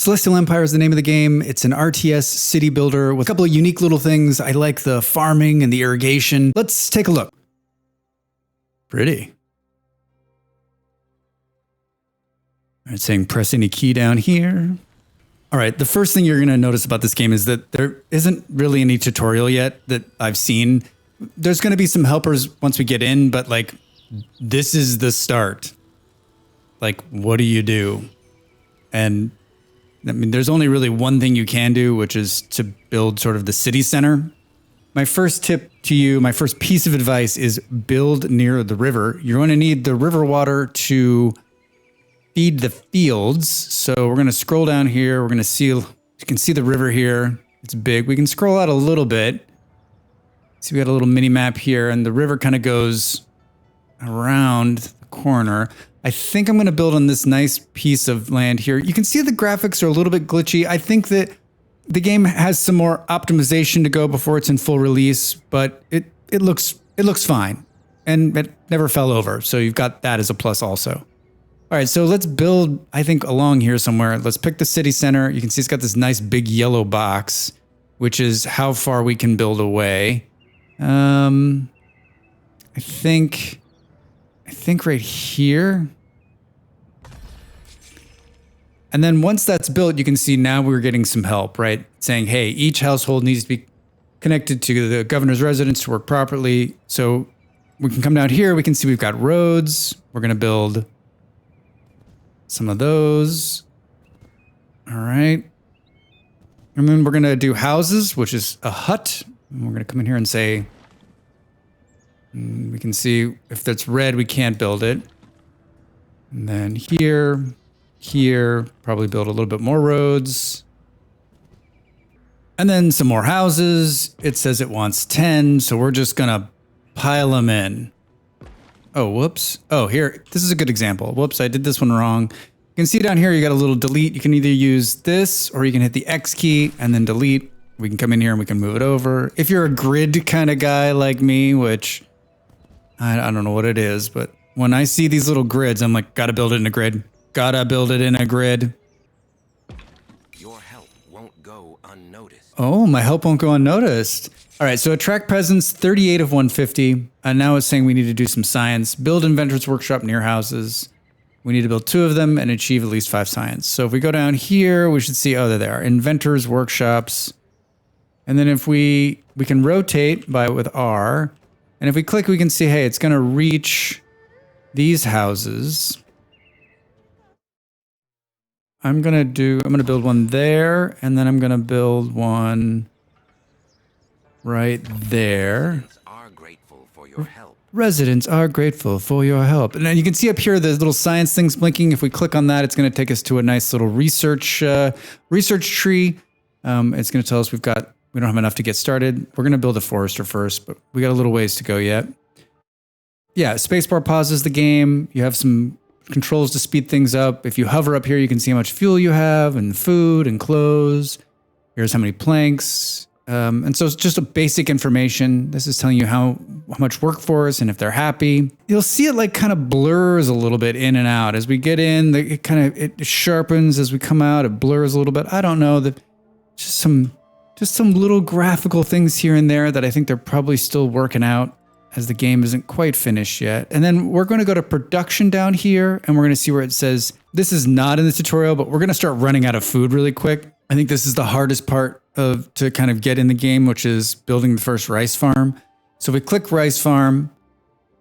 Celestial Empire is the name of the game. It's an RTS city builder with a couple of unique little things. I like the farming and the irrigation. Let's take a look. Pretty. All right, saying press any key down here. All right, the first thing you're going to notice about this game is that there isn't really any tutorial yet that I've seen. There's going to be some helpers once we get in, but like, this is the start. Like, what do you do? And I mean, there's only really one thing you can do, which is to build sort of the city center. My first tip to you, my first piece of advice is build near the river. You're going to need the river water to feed the fields. So we're going to scroll down here. We're going to see, you can see the river here. It's big. We can scroll out a little bit. See, we got a little mini map here, and the river kind of goes around the corner. I think I'm going to build on this nice piece of land here. You can see the graphics are a little bit glitchy. I think that the game has some more optimization to go before it's in full release, but it looks fine, and it never fell over. So you've got that as a plus also. All right, so let's build, I think, along here somewhere. Let's pick the city center. You can see it's got this nice big yellow box, which is how far we can build away. I think right here. And then once that's built, you can see now we're getting some help, right? Saying, hey, each household needs to be connected to the governor's residence to work properly. So we can come down here. We can see we've got roads. We're going to build some of those. All right. And then we're going to do houses, which is a hut. And we're going to come in here and say, we can see if that's red, we can't build it. And then here, probably build a little bit more roads. And then some more houses. It says it wants 10, so we're just gonna pile them in. Oh, whoops. Oh, here, this is a good example. Whoops, I did this one wrong. You can see down here, you got a little delete. You can either use this or you can hit the X key and then delete. We can come in here and we can move it over. If you're a grid kind of guy like me, which I don't know what it is, but when I see these little grids, I'm like, gotta build it in a grid. Gotta build it in a grid. Your help won't go unnoticed. Oh, my help won't go unnoticed. All right, so attract presence, 38 of 150. And now it's saying we need to do some science. Build Inventors Workshop near houses. We need to build 2 of them and achieve at least 5 science. So if we go down here, we should see, oh, there they are. Inventors Workshops. And then if we can rotate with R. And if we click, we can see, hey, it's gonna reach these houses. I'm gonna build one there, and then I'm gonna build one right there. Residents are grateful for your help. Residents are grateful for your help. And then you can see up here the little science things blinking. If we click on that, it's gonna take us to a nice little research tree. It's gonna tell us we don't have enough to get started. We're gonna build a forester first, but we got a little ways to go yet. Yeah, spacebar pauses the game. You have some controls to speed things up. If you hover up here, you can see how much fuel you have and food and clothes. Here's how many planks. And so it's just a basic information. This is telling you how much workforce and if they're happy. You'll see it like kind of blurs a little bit in and out. As we get in, it sharpens. As we come out, it blurs a little bit. I don't know. Just some little graphical things here and there that I think they're probably still working out, as the game isn't quite finished yet. And then we're going to go to production down here, and we're going to see where it says, this is not in the tutorial, but we're going to start running out of food really quick. I think this is the hardest part to kind of get in the game, which is building the first rice farm. So we click rice farm,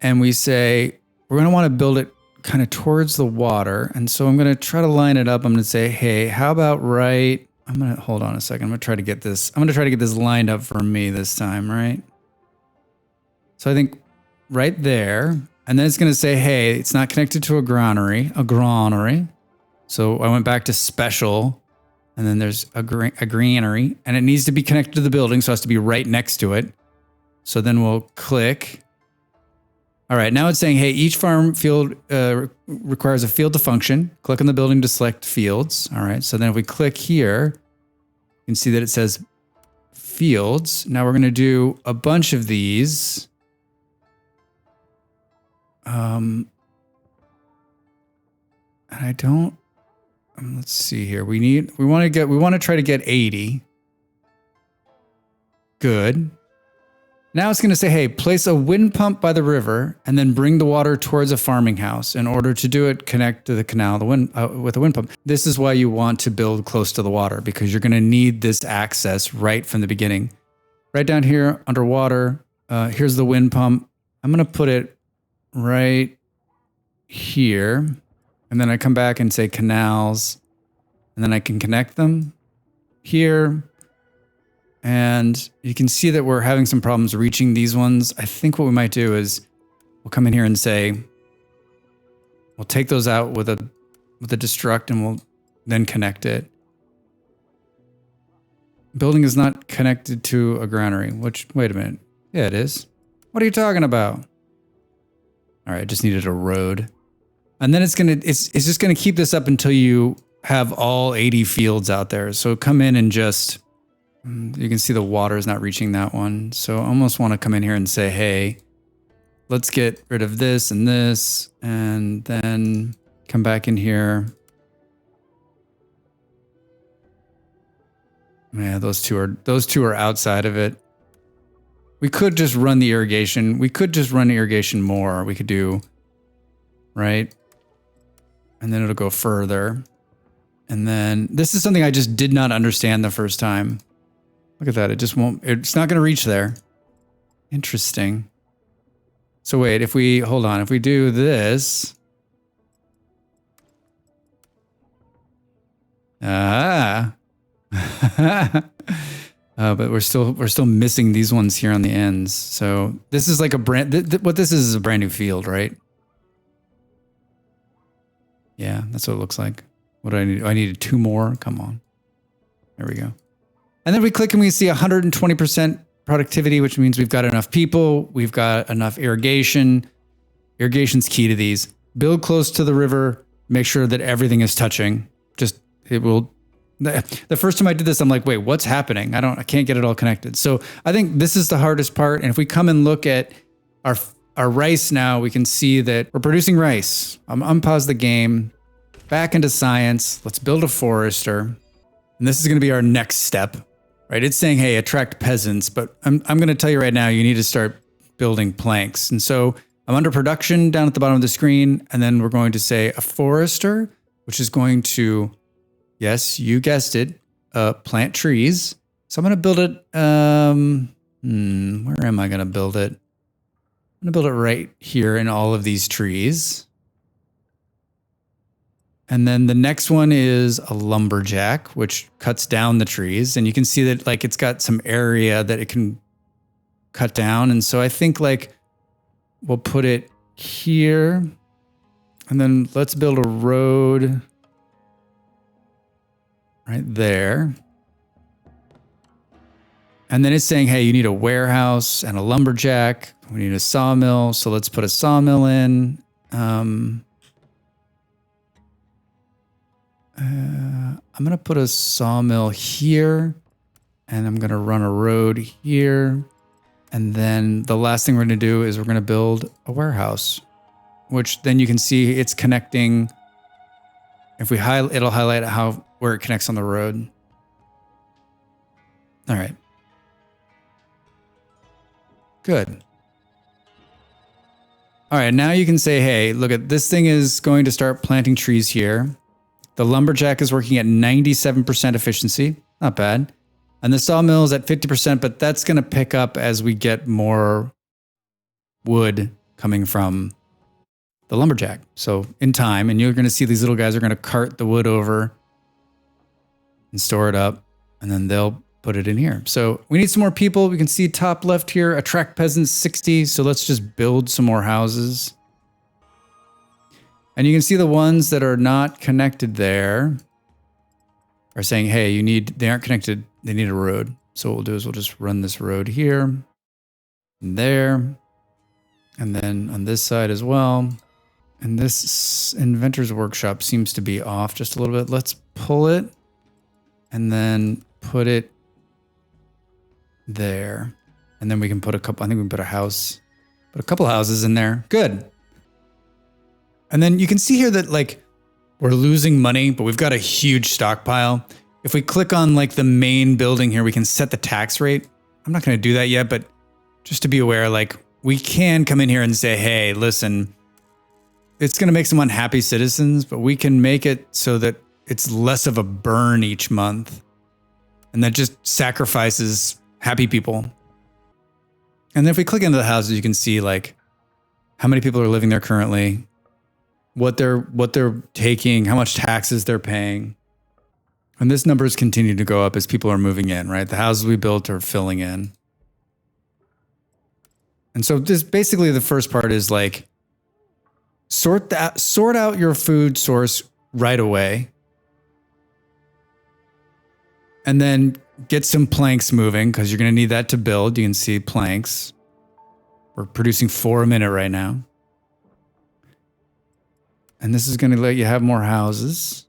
and we say, we're going to want to build it kind of towards the water. And so I'm going to try to line it up. I'm going to say, hey, how about hold on a second. I'm going to try to get this lined up for me this time, right? So I think right there, and then it's going to say, hey, it's not connected to a granary. So I went back to special, and then there's a granary, and it needs to be connected to the building, so it has to be right next to it. So then we'll click. All right, now it's saying, hey, each farm field requires a field to function. Click on the building to select fields. All right, so then if we click here, you can see that it says fields. Now we're going to do a bunch of these. And I don't let's see here. We want to try to get 80. Good. Now it's going to say, hey, place a wind pump by the river and then bring the water towards a farming house. In order to do it, connect to the canal with a wind pump. This is why you want to build close to the water, because you're going to need this access right from the beginning. Right down here underwater, here's the wind pump. I'm going to put it right here. And then I come back and say canals. And then I can connect them here. And you can see that we're having some problems reaching these ones. I think what we might do is we'll come in here and say, we'll take those out with a destruct and we'll then connect it. Building is not connected to a granary, which, wait a minute. Yeah, it is. What are you talking about? All right, just needed a road. And then it's just gonna keep this up until you have all 80 fields out there. So come in and just, you can see the water is not reaching that one. So I almost want to come in here and say, hey, let's get rid of this, and then come back in here. Yeah, those two are outside of it. We could just run the irrigation. We could just run irrigation more. We could do, right? And then it'll go further. And then this is something I just did not understand the first time. Look at that. It just won't, it's not going to reach there. Interesting. So wait, if we do this. But we're still missing these ones here on the ends. So this is like a what this is a brand new field, right? Yeah, that's what it looks like. What do I need? I needed 2 more. Come on. There we go. And then we click and we see 120% productivity, which means we've got enough people. We've got enough irrigation. Irrigation's key to these. Build close to the river. Make sure that everything is touching. The first time I did this, I'm like, wait, what's happening? I can't get it all connected. So I think this is the hardest part. And if we come and look at our rice now, we can see that we're producing rice. Unpause the game, back into science. Let's build a forester. And this is going to be our next step, right? It's saying, hey, attract peasants, but I'm going to tell you right now, you need to start building planks. And so I'm under production down at the bottom of the screen. And then we're going to say a forester, which is going to, yes, you guessed it, plant trees. So I'm going to build it. Where am I going to build it? I'm going to build it right here in all of these trees. And then the next one is a lumberjack, which cuts down the trees. And you can see that like it's got some area that it can cut down. And so I think like we'll put it here. And then let's build a road right there. And then it's saying, hey, you need a warehouse and a lumberjack. We need a sawmill. So let's put a sawmill in. I'm going to put a sawmill here, and I'm going to run a road here. And then the last thing we're going to do is we're going to build a warehouse, which then you can see it's connecting. If we it'll highlight where it connects on the road. All right. Good. All right, now you can say, hey, look at this thing is going to start planting trees here. The lumberjack is working at 97% efficiency. Not bad. And the sawmill is at 50%, but that's going to pick up as we get more wood coming from the lumberjack. So in time, and you're going to see these little guys are going to cart the wood over and store it up, and then they'll put it in here. So we need some more people. We can see top left here, attract peasants 60. So let's just build some more houses. And you can see the ones that are not connected there are saying, hey, they aren't connected. They need a road. So what we'll do is we'll just run this road here and there. And then on this side as well. And this Inventors Workshop seems to be off just a little bit. Let's pull it and then put it there. And then we can put I think we can put a couple houses in there. Good. And then you can see here that like we're losing money, but we've got a huge stockpile. If we click on like the main building here, we can set the tax rate. I'm not going to do that yet, but just to be aware, like we can come in here and say, hey, listen, it's going to make some unhappy citizens, but we can make it so that it's less of a burn each month. And that just sacrifices happy people. And then if we click into the houses, you can see like how many people are living there currently, what they're taking, how much taxes they're paying. And this numbers continue to go up as people are moving in, right? The houses we built are filling in. And so this basically the first part is like sort out your food source right away. And then get some planks moving because you're going to need that to build. You can see planks. We're producing 4 a minute right now. And this is going to let you have more houses.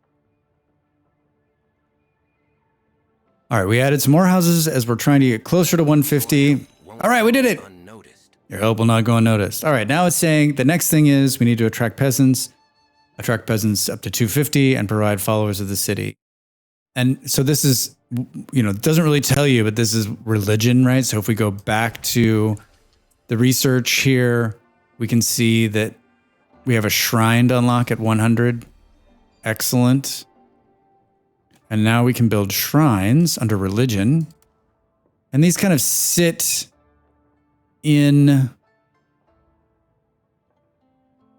All right, we added some more houses as we're trying to get closer to 150. All right, we did it. Your help will not go unnoticed. All right, now it's saying the next thing is we need to attract peasants up to 250 and provide followers of the city. And so this is, it doesn't really tell you, but this is religion, right? So if we go back to the research here, we can see that we have a shrine to unlock at 100. Excellent. And now we can build shrines under religion. And these kind of sit in,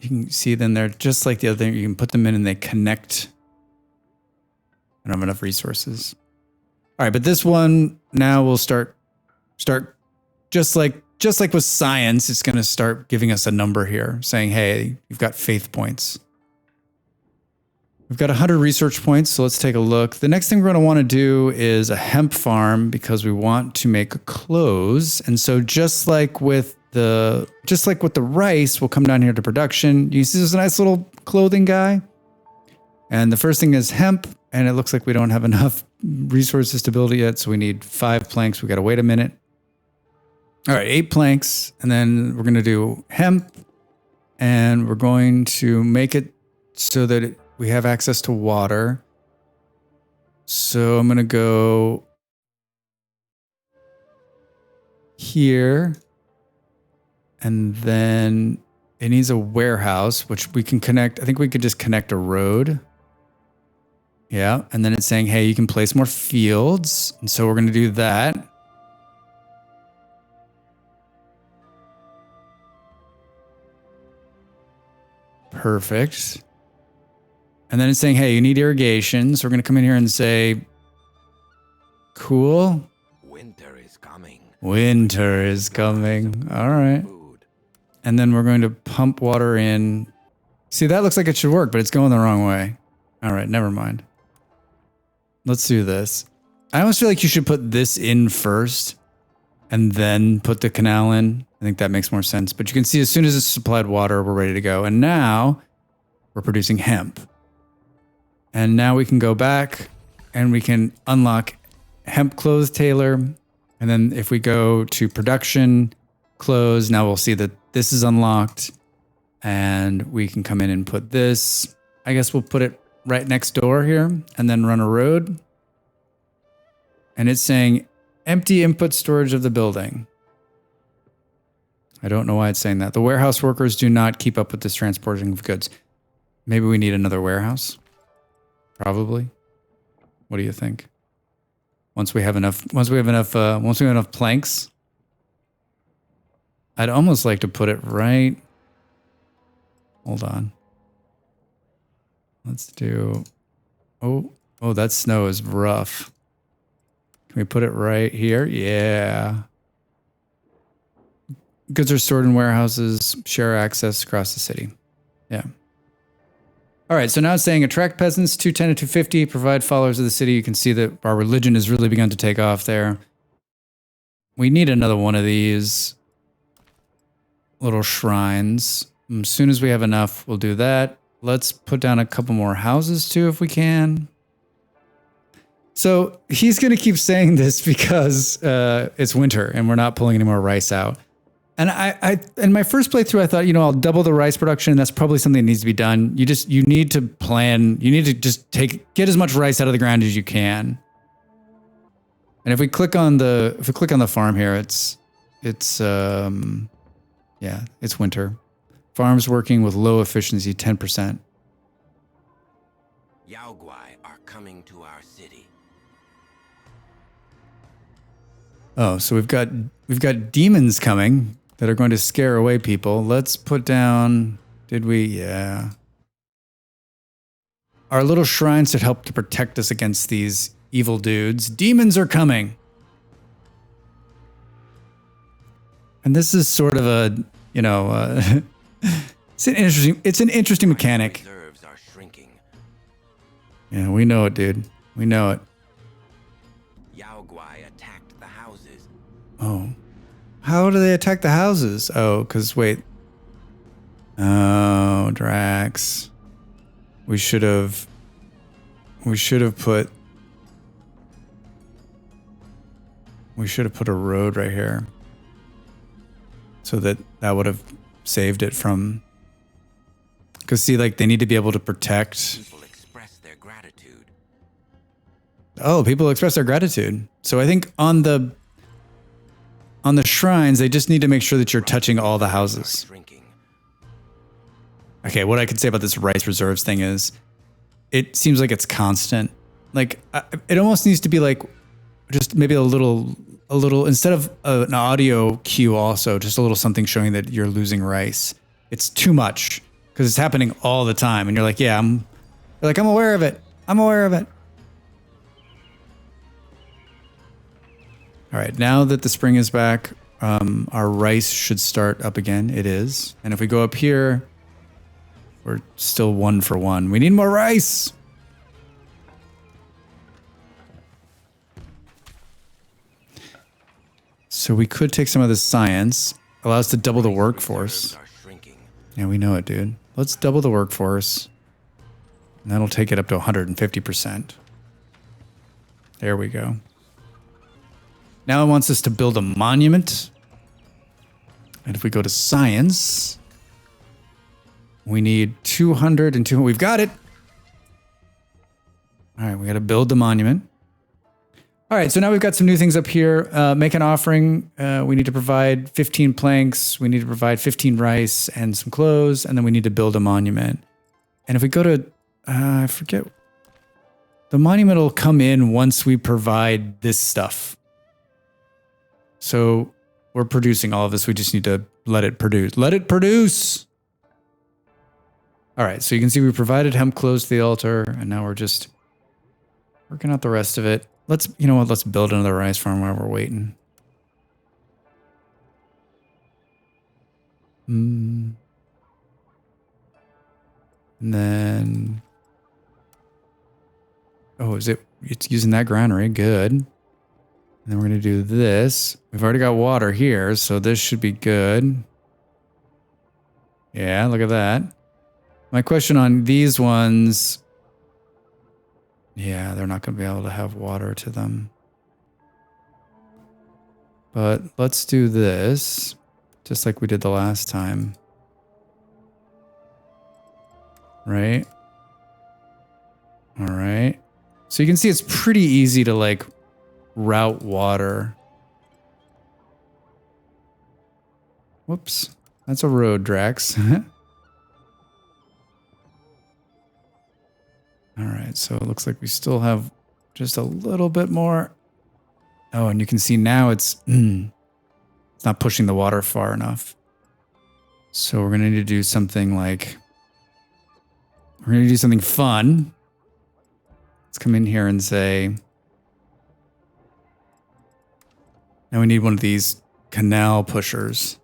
you can see them, they're just like the other thing. You can put them in and they connect. I don't have enough resources. All right, but this one now will start just like with science, it's going to start giving us a number here saying, hey, you've got faith points. We've got 100 research points, so let's take a look. The next thing we're going to want to do is a hemp farm because we want to make clothes. And so just like with the rice, we'll come down here to production. You see there's a nice little clothing guy. And the first thing is hemp, and it looks like we don't have enough resources to build it yet, so we need 5 planks. We got to wait a minute. All right, 8 planks, and then we're going to do hemp, and we're going to make it so that we have access to water. So I'm going to go here, and then it needs a warehouse, which we can connect. I think we could just connect a road. Yeah, and then it's saying, hey, you can place more fields, and so we're going to do that. Perfect. And then it's saying, hey, you need irrigation. So we're going to come in here and say, cool. Winter is coming. Winter is coming. All right. And then we're going to pump water in. See, that looks like it should work, but it's going the wrong way. All right, never mind. Let's do this. I almost feel like you should put this in first and then put the canal in. I think that makes more sense. But you can see as soon as it's supplied water, we're ready to go. And now we're producing hemp. And now we can go back and we can unlock hemp clothes tailor. And then if we go to production clothes, now we'll see that this is unlocked. And we can come in and put this. I guess we'll put it right next door here and then run a road. And it's saying empty input storage of the building. I don't know why it's saying that. The warehouse workers do not keep up with this transporting of goods. Maybe we need another warehouse. Probably. What do you think? Once we have enough planks, I'd almost like to put it right. Hold on. Let's do. Oh, that snow is rough. Can we put it right here? Yeah. Goods are stored in warehouses, share access across the city. Yeah. All right, so now it's saying attract peasants, 210 to 250, provide followers of the city. You can see that our religion has really begun to take off there. We need another one of these little shrines. As soon as we have enough, we'll do that. Let's put down a couple more houses too, if we can. So he's going to keep saying this because it's winter and we're not pulling any more rice out. And I in my first playthrough, I thought, I'll double the rice production. That's probably something that needs to be done. You need to plan. You need to just get as much rice out of the ground as you can. And if we click on the farm here, it's winter. Farms working with low efficiency, 10%. Yagogui are coming to our city. Oh, so we've got demons coming that are going to scare away people. Let's put down, yeah. Our little shrines should help to protect us against these evil dudes. Demons are coming. And this is sort of a, it's an interesting mechanic. Reserves are shrinking. Yeah, we know it, dude. We know it. Yagogui attacked the houses. Oh. How do they attack the houses? Oh, because wait. Oh, Drax. We should have put a road right here. So that would have saved it from, because see, like, they need to be able to protect. People express their gratitude. Oh, people express their gratitude. So I think on the shrines, they just need to make sure that you're touching all the houses. Okay, what I could say about this rice reserves thing is, it seems like it's constant. Like, it almost needs to be like, just maybe a little, instead of an audio cue also, just a little something showing that you're losing rice. It's too much, because it's happening all the time. And you're like, yeah, I'm aware of it. I'm aware of it. All right, now that the spring is back, our rice should start up again. It is. And if we go up here, we're still 1 for 1. We need more rice. So we could take some of this science, allow us to double the workforce. Yeah, we know it, dude. Let's double the workforce. And that'll take it up to 150%. There we go. Now it wants us to build a monument. And if we go to science, we need 200 and 200. We've got it. All right, we got to build the monument. All right, so now we've got some new things up here. Make an offering. We need to provide 15 planks. We need to provide 15 rice and some clothes. And then we need to build a monument. And if we go to, I forget, the monument will come in once we provide this stuff. So we're producing all of this. We just need to let it produce. Let it produce. All right, so you can see we provided hemp clothes to the altar, and now we're just working out the rest of it. Let's, you know what, let's build another rice farm while we're waiting. And then, oh, it's using that granary, good. And then we're gonna do this. We've already got water here, so this should be good. Yeah, look at that. My question on these ones, yeah, they're not going to be able to have water to them. But let's do this, just like we did the last time. Right? All right. So you can see it's pretty easy to like route water. Whoops. That's a road, Drax. All right, so it looks like we still have just a little bit more. Oh, and you can see now it's not pushing the water far enough. So we're gonna need to do something like, we're gonna do something fun. Let's come in here and say, now we need one of these canal pushers.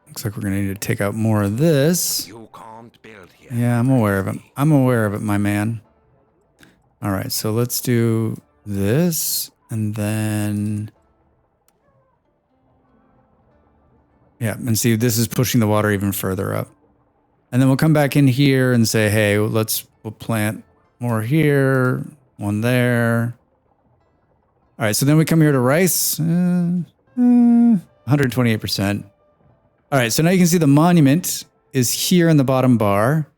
Looks like we're gonna need to take out more of this. You can't build here. Yeah, I'm aware of it. I'm aware of it, my man. All right, so let's do this, and then, yeah, and see, this is pushing the water even further up. And then we'll come back in here and say, hey, we'll plant more here, one there. All right, so then we come here to rice, 128%. All right, so now you can see the monument is here in the bottom bar.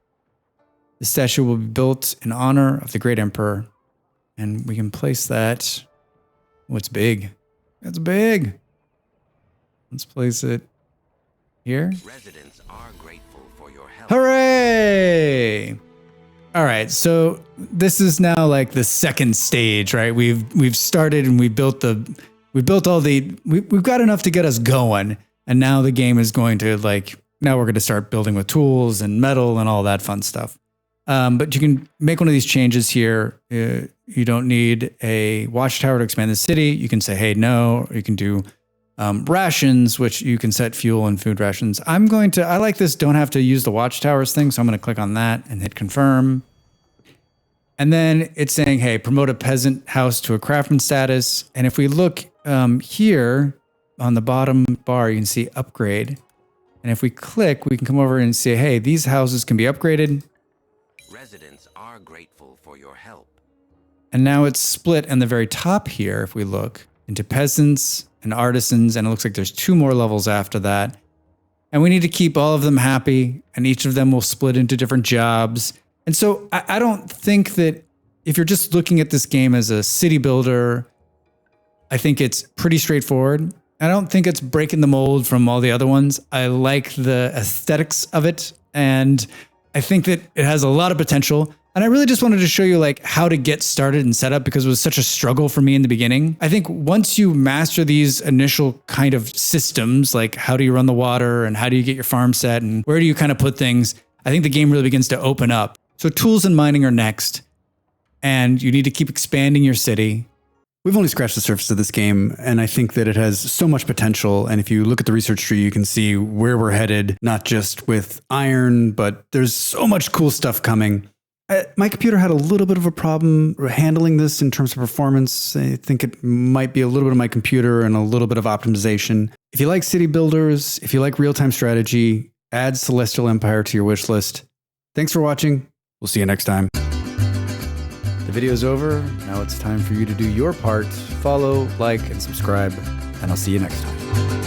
The statue will be built in honor of the great emperor. And we can place that. Oh, it's big. It's big. Let's place it here. Residents are grateful for your help. Hooray! All right, so this is now like the second stage, right? We've started and we've got enough to get us going, and now the game is going to now we're going to start building with tools and metal and all that fun stuff. But you can make one of these changes here. You don't need a watchtower to expand the city. You can say, hey, no. Or you can do rations, which you can set fuel and food rations. I like this don't have to use the watchtowers thing, so I'm going to click on that and hit confirm. And then it's saying, hey, promote a peasant house to a craftsman status. And if we look here on the bottom bar, you can see upgrade. And if we click, we can come over and say, hey, these houses can be upgraded. Residents are grateful for your help. And now it's split in the very top here, if we look, into peasants and artisans, and it looks like there's 2 more levels after that. And we need to keep all of them happy, and each of them will split into different jobs. And so I don't think that if you're just looking at this game as a city builder, I think it's pretty straightforward. I don't think it's breaking the mold from all the other ones. I like the aesthetics of it, and I think that it has a lot of potential. And I really just wanted to show you how to get started and set up, because it was such a struggle for me in the beginning. I think once you master these initial kind of systems, like how do you run the water and how do you get your farm set and where do you kind of put things, I think the game really begins to open up. So tools and mining are next, and you need to keep expanding your city. We've only scratched the surface of this game, and I think that it has so much potential. And if you look at the research tree, you can see where we're headed, not just with iron, but there's so much cool stuff coming. My computer had a little bit of a problem handling this in terms of performance. I think it might be a little bit of my computer and a little bit of optimization. If you like city builders, if you like real-time strategy, add Celestial Empire to your wish list. Thanks for watching. We'll see you next time. The video's over. Now it's time for you to do your part. Follow, like, and subscribe, and I'll see you next time.